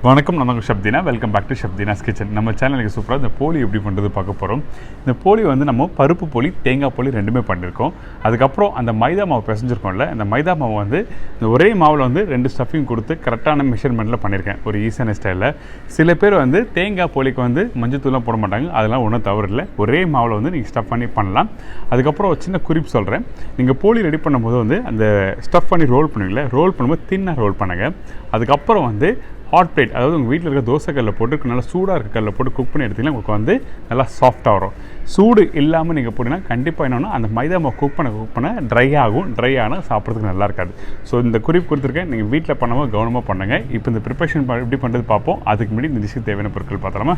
வணக்கம், நான் Chef Deena. Welcome back to Chef Deena's Kitchen. நம்ம சேனலுக்கு சூப்பராக இந்த போலி எப்படி பண்ணுறது பார்க்க போகிறோம். இந்த போலி வந்து நம்ம பருப்பு போலி, தேங்காய் போலி ரெண்டுமே பண்ணியிருக்கோம். அதுக்கப்புறம் அந்த மைதா மாவு பிசைஞ்சிருக்கோம்ல, அந்த மைதா மாவு வந்து இந்த ஒரே மாவில் வந்து 2 ஸ்டஃபிங் கொடுத்து கரெக்டான மெஷர்மெண்ட்டில் பண்ணியிருக்கேன், ஒரு ஈஸியான ஸ்டைலில். சில பேர் வந்து தேங்காய் போலிக்கு வந்து மஞ்சத்தூள்லாம் போட மாட்டாங்க, அதெல்லாம் ஒன்றும் தவறு இல்லை. ஒரே மாவில் வந்து நீங்கள் ஸ்டஃப் பண்ணி பண்ணலாம். அதுக்கப்புறம் ஒரு சின்ன குறிப்பு சொல்கிறேன். நீங்கள் போலி ரெடி பண்ணும்போது வந்து அந்த ஸ்டஃப் பண்ணி ரோல் பண்ணுவீங்களே, ரோல் பண்ணும்போது தின்னாக ரோல் பண்ணுங்கள். அதுக்கப்புறம் வந்து ஹாட் பிளேட், அதாவது உங்கள் வீட்டில் இருக்க தோசை கல்லில் போட்டு நல்லா சூடாக இருக்க கல்லில் போட்டு குக் பண்ணி எடுத்திங்கன்னா உங்களுக்கு வந்து நல்லா சாஃப்டாக வரும். சூடு இல்லாமல் நீங்கள் போட்டிங்கன்னா கண்டிப்பாக என்னென்னா அந்த மைதா மாவு குக் பண்ண ட்ரை ஆகும். ட்ரை ஆனால் சாப்பிட்றதுக்கு நல்லா இருக்காது. ஸோ இந்த குறிப்பு கொடுத்துருக்கேன், நீங்கள் வீட்டில் பண்ணாமல் கவனமாக பண்ணுங்கள். இப்போ இந்த ப்ரிப்பரேஷன் எப்படி பண்ணுறது பார்ப்போம். அதுக்கு முன்னாடி இந்த டிஷ்ஷுக்கு தேவையான பொருட்கள் பார்த்தலாமா.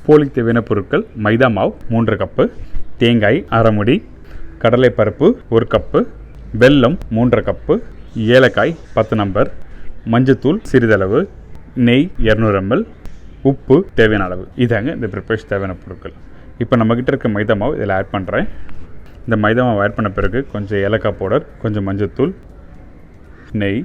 போலிக்கு தேவையான பொருட்கள்: மைதா மாவு 3 கப்பு, தேங்காய் 1/2 முடி, கடலைப்பருப்பு 1 கப்பு, வெல்லம் 3 கப்பு, ஏலக்காய் 10 நம்பர், மஞ்சத்தூள் சிறிதளவு, நெய் 200 ml, உப்பு தேவையான அளவு. இதாங்க இந்த ப்ரிப்பரேஷன் தேவையான பொருட்கள். இப்போ நம்மக்கிட்ட இருக்க மைதா மாவு இதில் ஆட் பண்ணுறேன். இந்த மைதா மாவு ஆட் பண்ண பிறகு கொஞ்சம் ஏலக்காய் பவுடர், கொஞ்சம் மஞ்சத்தூள், நெய்,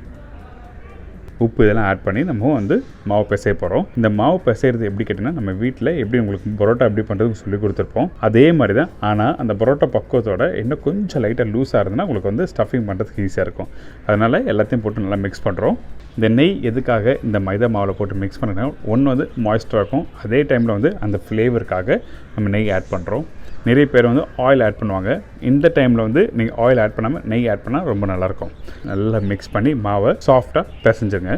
உப்பு இதெல்லாம் ஆட் பண்ணி நம்ம வந்து மாவு பிசைய போகிறோம். இந்த மாவு பிசைறது எப்படி கேட்டிங்கன்னா, நம்ம வீட்டில் எப்படி உங்களுக்கு பரோட்டா எப்படி பண்ணுறதுன்னு சொல்லி கொடுத்துருப்போம். அதே மாதிரி தான். ஆனால் அந்த பரோட்டா பக்குவத்தோட இன்னும் கொஞ்சம் லைட்டாக லூஸாக இருந்ததுன்னா உங்களுக்கு வந்து ஸ்டஃபிங் பண்ணுறதுக்கு ஈஸியாக இருக்கும். அதனால் எல்லாத்தையும் போட்டு நல்லா மிக்ஸ் பண்ணுறோம். இந்த நெய் எதுக்காக இந்த மைதா மாவில் போட்டு மிக்ஸ் பண்ணுறோம், ஒன்று வந்து மாய்ஸ்டராக இருக்கும், அதே டைமில் வந்து அந்த ஃப்ளேவருக்காக நம்ம நெய் ஆட் பண்ணுறோம். நிறைய பேர் வந்து ஆயில் ஆட் பண்ணுவாங்க. இந்த டைமில் வந்து நீங்கள் ஆயில் ஆட் பண்ணாமல் நெய் ஆட் பண்ணால் ரொம்ப நல்லாயிருக்கும். நல்லா மிக்ஸ் பண்ணி மாவை சாஃப்டாக பிசைஞ்சுங்க.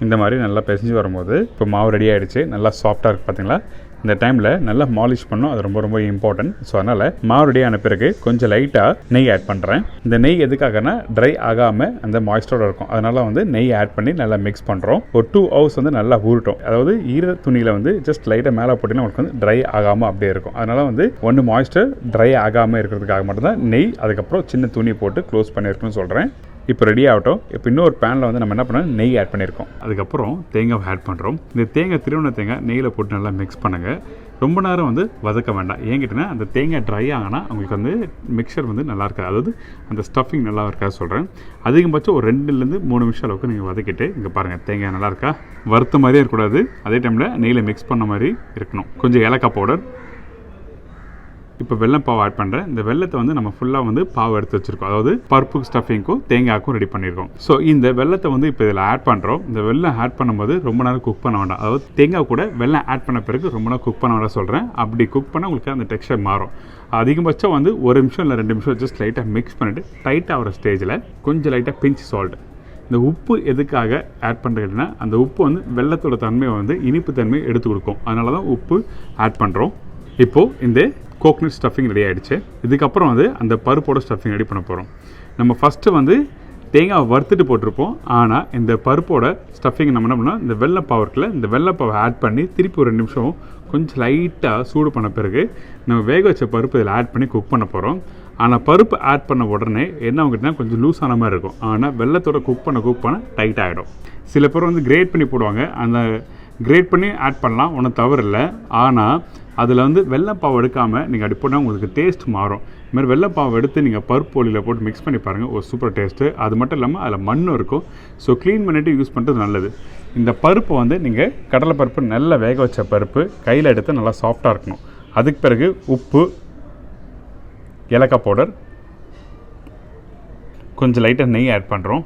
இந்த மாதிரி நல்லா பிசைஞ்சு வரும்போது இப்போ மாவு ரெடி ஆகிடுச்சு. நல்லா சாஃப்டாக இருக்குது பார்த்தீங்களா. இந்த டைமில் நல்லா மாலிஷ் பண்ணணும், அது ரொம்ப ரொம்ப இம்பார்ட்டன்ட். ஸோ அதனால் மாவு ரெடி ஆன பிறகு கொஞ்சம் லைட்டாக நெய் ஆட் பண்ணுறேன். இந்த நெய் எதுக்காகனா ட்ரை ஆகாமல் அந்த மாய்ஸ்டரோட இருக்கும். அதனால் வந்து நெய் ஆட் பண்ணி நல்லா மிக்ஸ் பண்ணுறோம். ஒரு 2 hours வந்து நல்லா ஊறட்டும். அதாவது ஈர துணியில் வந்து ஜஸ்ட் லைட்டாக மேலே போட்டிங்கன்னா உங்களுக்கு வந்து ட்ரை ஆகாமல் அப்படியே இருக்கும். அதனால் வந்து ஒன்று மாய்ஸ்டர் ட்ரை ஆகாமல் இருக்கிறதுக்காக மட்டும்தான் நெய், அதுக்கப்புறம் சின்ன துணி போட்டு க்ளோஸ் பண்ணியிருக்குன்னு சொல்கிறேன். இப்போ ரெடி ஆகட்டும். இப்போ இன்னொரு பேனில் வந்து நம்ம என்ன பண்ணோம், நெய் ஆட் பண்ணியிருக்கோம். அதுக்கப்புறம் தேங்காய் ஆட் பண்ணுறோம். இந்த தேங்காய் திருவண்ண தேங்காய் நெய்யில் போட்டு நல்லா மிக்ஸ் பண்ணுங்கள். ரொம்ப நேரம் வந்து வதக்க வேண்டாம். ஏன் கேட்டிங்கன்னா அந்த தேங்காய் ட்ரை ஆகினா உங்களுக்கு வந்து மிக்சர் வந்து நல்லா இருக்காது, அதாவது அந்த ஸ்டஃபிங் நல்லா இருக்காது சொல்கிறேன். அதிகபட்சம் ஒரு 2லேருந்து 3 நிமிஷம் அளவுக்கு நீங்கள் வதக்கிட்டு இங்கே பாருங்கள், தேங்காய் நல்லா இருக்கா, வறுத்த மாதிரியே இருக்கக்கூடாது, அதே டைமில் நெய்யில் மிக்ஸ் பண்ண மாதிரி இருக்கணும். கொஞ்சம் ஏலக்காய் பவுடர். இப்போ வெல்லம் பாவு ஆட் பண்ணுறேன். இந்த வெள்ளத்தை வந்து நம்ம ஃபுல்லாக வந்து பாவு எடுத்து வச்சுருக்கோம், அதாவது பருப்பு ஸ்டஃபிங்க்கும் தேங்காய்க்கும் ரெடி பண்ணியிருக்கோம். ஸோ இந்த வெள்ளத்தை வந்து இப்போ இதில் ஆட் பண்ணுறோம். இந்த வெல்லம் ஆட் பண்ணும்போது ரொம்ப நேரம் குக் பண்ண வேண்டாம், அதாவது தேங்காய் கூட வெல்லம் ஆட் பண்ண பிறகு ரொம்ப நேரம் குக் பண்ண வேண்டாம் சொல்கிறேன். அப்படி குக் பண்ணால் உங்களுக்கு அந்த டெக்ஸ்சர் மாறும். அதிகபட்சம் வந்து 1 நிமிஷம் இல்லை 2 நிமிஷம் ஜஸ்ட் லைட்டாக மிக்ஸ் பண்ணிவிட்டு டைட்டாக ஆகிற ஸ்டேஜில் கொஞ்சம் லைட்டாக பிஞ்ச் சால்ட். இந்த உப்பு எதுக்காக ஆட் பண்ணுறதுன்னா, அந்த உப்பு வந்து வெள்ளத்தோட தன்மையை வந்து இனிப்பு தன்மையை எடுத்து கொடுக்கும். அதனால தான் உப்பு ஆட் பண்ணுறோம். இப்போது இந்த கோகனட் ஸ்டஃபிங் ரெடி ஆகிடுச்சு. இதுக்கப்புறம் வந்து அந்த பருப்போட ஸ்டஃபிங் ரெடி பண்ண போகிறோம். நம்ம ஃபஸ்ட்டு வந்து தேங்காய் வறுத்துட்டு போட்டிருப்போம். ஆனால் இந்த பருப்போட ஸ்டஃபிங் நம்ம என்ன பண்ணோம், இந்த வெள்ளைப்பாவு இருக்குல்ல, இந்த வெள்ளைப்பாவை ஆட் பண்ணி திருப்பி ஒரு 2 நிமிஷம் கொஞ்சம் லைட்டாக சூடு பண்ண பிறகு நம்ம வேக வச்ச பருப்பு இதில் ஆட் பண்ணி குக் பண்ண போகிறோம். ஆனால் பருப்பு ஆட் பண்ண உடனே என்ன ஆகிட்டுனா கொஞ்சம் லூஸ் ஆன மாதிரி இருக்கும். ஆனால் வெள்ளத்தோட குக் பண்ண டைட் ஆகிடும். சில பேர் வந்து கிரேட் பண்ணி போடுவாங்க. அந்த கிரேட் பண்ணி ஆட் பண்ணலாம், ஒன்றும் தவறு இல்லை. ஆனால் அதில் வந்து வெள்ளைப்பாவை எடுக்காமல் நீங்கள் அப்படி போட்டால் உங்களுக்கு டேஸ்ட் மாறும். இதுமாதிரி வெள்ளைப்பாவை எடுத்து நீங்கள் பருப்பு போலியில் போட்டு மிக்ஸ் பண்ணி பாருங்கள், ஒரு சூப்பர் டேஸ்ட்டு. அது மட்டும் இல்லாமல் அதில் மண்ணும் இருக்கும். ஸோ க்ளீன் பண்ணிவிட்டு யூஸ் பண்ணுறது நல்லது. இந்த பருப்பு வந்து நீங்கள் கடலை பருப்பு நல்லா வேக வச்ச பருப்பு கையில் எடுத்து நல்லா சாஃப்டாக இருக்கணும். அதுக்கு பிறகு உப்பு, ஏலக்காய் பவுடர், கொஞ்சம் லைட்டாக நெய் ஆட் பண்ணுறோம்.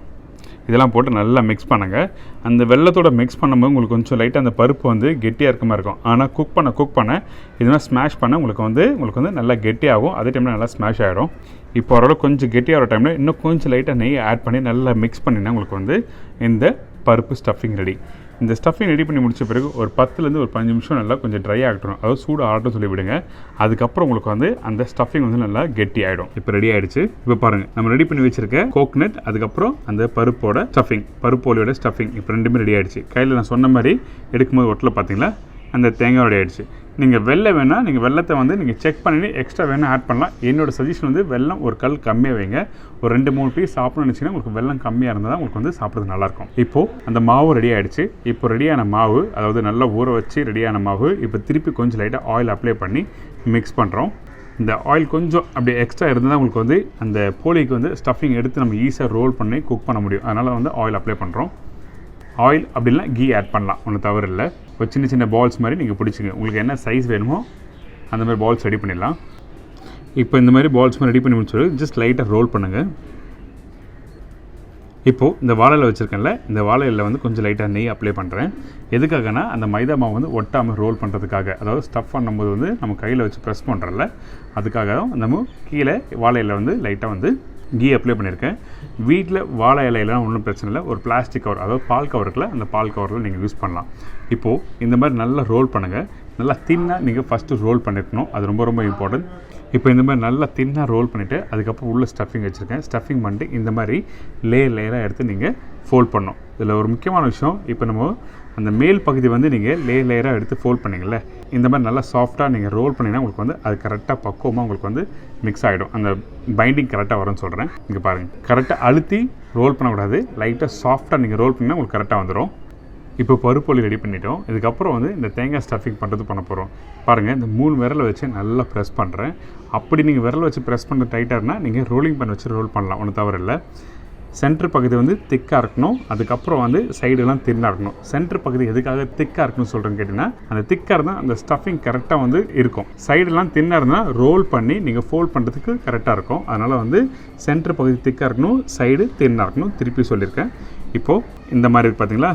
இதெல்லாம் போட்டு நல்லா மிக்ஸ் பண்ணுங்கள். அந்த வெள்ளத்தோட மிக்ஸ் பண்ணும்போது உங்களுக்கு கொஞ்சம் லைட்டாக அந்த பருப்பு வந்து கெட்டியாக இருக்க மாதிரி இருக்கும். ஆனால் குக் பண்ண இதெல்லாம் ஸ்மாஷ் பண்ண உங்களுக்கு வந்து நல்லா கெட்டியாகும். அதே டைமில் நல்லா ஸ்மாஷ் ஆகிடும். இப்போ ஓரளவு கொஞ்சம் கெட்டியாகிற டைமில் இன்னும் கொஞ்சம் லைட்டாக நெய் ஆட் பண்ணி நல்லா மிக்ஸ் பண்ணினா உங்களுக்கு வந்து இந்த பருப்பு ஸ்டஃபிங் ரெடி. இந்த ஸ்டஃபிங் ரெடி பண்ணி முடிச்ச பிறகு ஒரு 10லேருந்து ஒரு 15 நிமிஷம் நல்லா கொஞ்சம் ட்ரை ஆகட்டும், அதாவது சூடு ஆகட்டும் சொல்லி விடுங்க. அதுக்கப்புறம் உங்களுக்கு வந்து அந்த ஸ்டஃபிங் வந்து நல்லா கெட்டி ஆகிடும். இப்போ ரெடி ஆகிடுச்சு. இப்போ பாருங்கள், நம்ம ரெடி பண்ணி வச்சிருக்க கோகனட், அதுக்கப்புறம் அந்த பருப்போட ஸ்டஃபிங், பருப்போலியோட ஸ்டஃபிங் இப்போ ரெண்டுமே ரெடி ஆகிடுச்சு. கையில் நான் சொன்ன மாதிரி எடுக்கும்போது ஒட்டில் பார்த்தீங்களா அந்த தேங்காய் ரெடி ஆகிடுச்சு. நீங்கள் வெள்ளம் வேணால் நீங்கள் வெள்ளத்தை வந்து நீங்கள் செக் பண்ணி எக்ஸ்ட்ரா வேணால் ஆட் பண்ணலாம். என்னோடய சஜஷன் வந்து வெல்லம் ஒரு கல் கம்மியாக வைங்க. ஒரு 2-3 பீஸ் சாப்பிட்ணும்னு நினச்சிங்கன்னா உங்களுக்கு வெல்லம் கம்மியாக இருந்தால் தான் உங்களுக்கு வந்து சாப்பிட்றது நல்லாயிருக்கும். இப்போது அந்த மாவு ரெடி ஆகிடுச்சு. இப்போ ரெடியான மாவு, அதாவது நல்லா ஊற வச்சு ரெடியான மாவு இப்போ திருப்பி கொஞ்சம் லைட்டாக ஆயில் அப்ளை பண்ணி மிக்ஸ் பண்ணுறோம். இந்த ஆயில் கொஞ்சம் அப்படியே எக்ஸ்ட்ரா இருந்தால் உங்களுக்கு வந்து அந்த போலிக்கு வந்து ஸ்டஃபிங் எடுத்து நம்ம ஈஸியாக ரோல் பண்ணி குக் பண்ண முடியும். அதனால் வந்து ஆயில் அப்ளை பண்ணுறோம். ஆயில் அப்படின்னா கீ ஆட் பண்ணலாம், ஒன்றும் தவறு இல்லை. ஒரு சின்ன சின்ன பால்ஸ் மாதிரி நீங்கள் பிடிச்சிங்க, உங்களுக்கு என்ன சைஸ் வேணுமோ அந்த மாதிரி பால்ஸ் ரெடி பண்ணிடலாம். இப்போ இந்த மாதிரி பால்ஸ் மாதிரி ரெடி பண்ணி முடிச்சு ஜஸ்ட் லைட்டாக ரோல் பண்ணுங்கள். இப்போது இந்த வாழையில் வச்சுருக்கேன்ல, இந்த வாழையில் வந்து கொஞ்சம் லைட்டாக நெய் அப்ளை பண்ணுறேன். எதுக்காகனா அந்த மைதா மாவு வந்து ஒட்டாமல் ரோல் பண்ணுறதுக்காக, அதாவது ஸ்டஃப் பண்ணும்போது வந்து நம்ம கையில் வச்சு ப்ரெஸ் பண்ணுறோம்ல, அதுக்காக தான் நம்ம கீழே வாழையில் வந்து லைட்டாக வந்து கீ அப்ளை பண்ணியிருக்கேன். வீட்டில் வாழை இலையெல்லாம் ஒன்றும் பிரச்சனை இல்லை, ஒரு பிளாஸ்டிக் கவர், அதாவது பால் கவர் இருக்குல்ல, அந்த பால் கவரில் நீங்கள் யூஸ் பண்ணலாம். இப்போது இந்த மாதிரி நல்லா ரோல் பண்ணுங்கள். நல்லா தின்னாக நீங்கள் ஃபஸ்ட்டு ரோல் பண்ணியிருக்கணும், அது ரொம்ப ரொம்ப இம்பார்ட்டன்ட். இப்போ இந்த மாதிரி நல்லா தின்னாக ரோல் பண்ணிவிட்டு அதுக்கப்புறம் உள்ள ஸ்டஃபிங் வச்சுருக்கேன். ஸ்டஃபிங் பண்ணிட்டு இந்த மாதிரி லேயராக எடுத்து நீங்கள் ஃபோல்ட் பண்ணணும். இதில் ஒரு முக்கியமான விஷயம், இப்போ நம்ம அந்த மேல் பகுதி வந்து நீங்கள் லேயராக எடுத்து ஃபோல்ட் பண்ணிங்களே, இந்த மாதிரி நல்லா சாஃப்டாக நீங்கள் ரோல் பண்ணிங்கன்னா உங்களுக்கு வந்து அது கரெக்டாக பக்குவமாக உங்களுக்கு வந்து மிக்ஸ் ஆகிடும். அந்த பைண்டிங் கரெக்டாக வரும்னு சொல்கிறேன். இங்கே பாருங்கள், கரெக்டாக அழுத்தி ரோல் பண்ணக்கூடாது, லைட்டாக சாஃப்டாக நீங்கள் ரோல் பண்ணிங்கன்னா உங்களுக்கு கரெக்டாக வந்துடும். இப்போ பருப்பு பொலி ரெடி பண்ணிட்டோம். இதுக்கப்புறம் வந்து இந்த தேங்காய் ஸ்டஃபிங் பண்ணுறது பண்ண போகிறோம். பாருங்கள், இந்த 3 விரலை வச்சு நல்லா ப்ரெஸ் பண்ணுறேன். அப்படி நீங்கள் விரலை வச்சு ப்ரெஸ் பண்ணுற டைட்டாகனா நீங்கள் ரோலிங் பண்ண வச்சு ரோல் பண்ணலாம், ஒன்றும் தவறு இல்லை. சென்ட்ரு பகுதி வந்து திக்காக இருக்கணும், அதுக்கப்புறம் வந்து சைடெல்லாம் தின்னாக இருக்கணும். சென்ட்ரு பகுதி எதுக்காக திக்காக இருக்கணும்னு சொல்கிறேன்னு கேட்டிங்கன்னா, அந்த திக்காக இருந்தால் அந்த ஸ்டஃபிங் கரெக்டாக வந்து இருக்கும். சைடெல்லாம் தின்னாக இருந்தால் ரோல் பண்ணி நீங்கள் ஃபோல்ட் பண்ணுறதுக்கு கரெக்டாக இருக்கும். அதனால் வந்து சென்ட்ரு பகுதி திக்காக இருக்கணும், சைடு தின்னாக இருக்கணும். திருப்பி சொல்லியிருக்கேன். இப்போது இந்த மாதிரி இருக்குது பார்த்தீங்களா,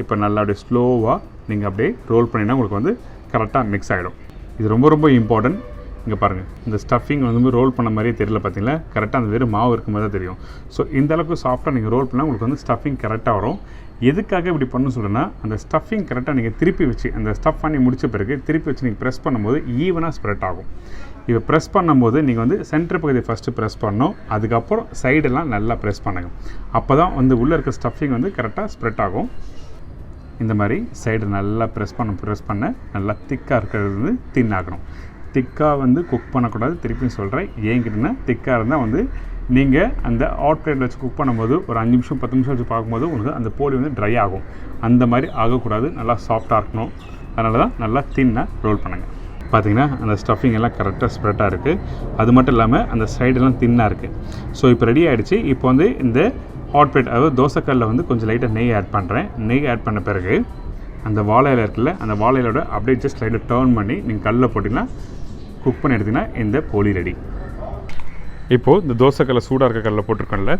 இப்போ நல்லா அப்படியே ஸ்லோவாக நீங்கள் அப்படியே ரோல் பண்ணிங்கன்னா உங்களுக்கு வந்து கரெக்டாக மிக்ஸ் ஆகிடும். இது ரொம்ப ரொம்ப இம்பார்ட்டன்ட். இங்கே பாருங்கள், இந்த ஸ்டஃபிங் வந்து ரோல் பண்ண மாதிரியே தெரியல பார்த்தீங்களா, கரெக்டாக அந்த வெறும் மாவு இருக்கும் போது தான் தெரியும். ஸோ இந்த அளவுக்கு சாஃப்டாக நீங்கள் ரோல் பண்ணால் உங்களுக்கு வந்து ஸ்டஃபிங் கரெக்டாக வரும். எதுக்காக இப்படி பண்ணணும்னு சொல்லுன்னா, அந்த ஸ்டஃபிங் கரெக்டாக நீங்கள் திருப்பி வச்சு அந்த ஸ்டஃப் பண்ணி முடித்த பிறகு திருப்பி வச்சு நீங்கள் ப்ரெஸ் பண்ணும்போது ஈவனாக ஸ்ப்ரெட் ஆகும். இப்போ ப்ரெஸ் பண்ணும்போது நீங்கள் வந்து சென்டர் பகுதியை ஃபஸ்ட்டு ப்ரெஸ் பண்ணணும், அதுக்கப்புறம் சைடெல்லாம் நல்லா ப்ரெஸ் பண்ணுங்கள். அப்போ தான் வந்து உள்ளே இருக்க ஸ்டஃபிங் வந்து கரெக்டாக ஸ்ப்ரெட் ஆகும். இந்த மாதிரி சைடு நல்லா ப்ரெஸ் பண்ண நல்லா திக்காக இருக்கிறது வந்து தின்னாகணும். திக்காக வந்து குக் பண்ணக்கூடாது. திருப்பியும் சொல்கிறேன், ஏங்கிட்டனா திக்காக இருந்தால் வந்து நீங்கள் அந்த ஹாட் பிளேட்டில் வச்சு குக் பண்ணும்போது ஒரு 5 நிமிஷம் 10 நிமிஷம் வச்சு பார்க்கும்போது உங்களுக்கு அந்த போலி வந்து ட்ரை ஆகும். அந்த மாதிரி ஆகக்கூடாது, நல்லா சாஃப்டாக இருக்கணும். அதனால தான் நல்லா தின்னாக ரோல் பண்ணுங்கள். பார்த்தீங்கன்னா அந்த ஸ்டஃபிங் எல்லாம் கரெக்டாக ஸ்ப்ரெட்டாக இருக்குது. அது மட்டும் இல்லாமல் அந்த சைடெல்லாம் தின்னாக இருக்குது. ஸோ இப்போ ரெடி ஆகிடுச்சு. இப்போ வந்து இந்த ஹாட் பிளேட், அதாவது தோசைக்கல்லில் வந்து கொஞ்சம் லைட்டாக நெய் ஆட் பண்ணுறேன். நெய் ஆட் பண்ண பிறகு அந்த வாழை இலை இருக்குல்ல, அந்த வாழை இலையோட அப்படியே ஜஸ்ட் லைட்டாக டர்ன் பண்ணி நீங்கள் கல்லில் போட்டிங்கன்னா குக் பண்ணி எடுத்திங்கன்னா இந்த போலி ரெடி. இப்போது இந்த தோசைக்கல்லை சூடாக இருக்க கல்லில் போட்டிருக்கோம்ல,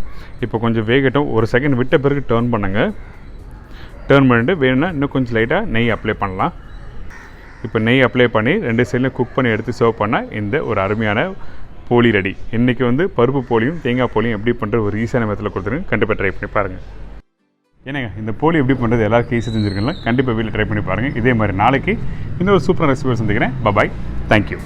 இப்போ கொஞ்சம் வேகட்டும். ஒரு செகண்ட் விட்ட பிறகு டர்ன் பண்ணுங்கள். டர்ன் பண்ணிட்டு வேணும்னா இன்னும் கொஞ்சம் லைட்டாக நெய் அப்ளை பண்ணலாம். இப்போ நெய் அப்ளை பண்ணி 2 சைட்லையும் குக் பண்ணி எடுத்து சர்வ் பண்ணால் இந்த ஒரு அருமையான போலி ரெடி. இன்றைக்கி வந்து பருப்பு போலியும் தேங்காய் போலியும் எப்படி பண்ணுறது ஒரு ஈஸியான மெத்தடில் கொடுத்துருங்க. கண்டிப்பாக ட்ரை பண்ணி பாருங்கள். ஏன்னாங்க இந்த போலி எப்படி பண்ணுறது எல்லாருக்கும் ஈஸியாக செஞ்சுருக்கீங்களா, கண்டிப்பாக வீட்டில் ட்ரை பண்ணி பாருங்கள். இதே மாதிரி நாளைக்கு இன்னொரு சூப்பரான ரெசிபி சந்திக்கிறேன். பாய், தேங்க்யூ.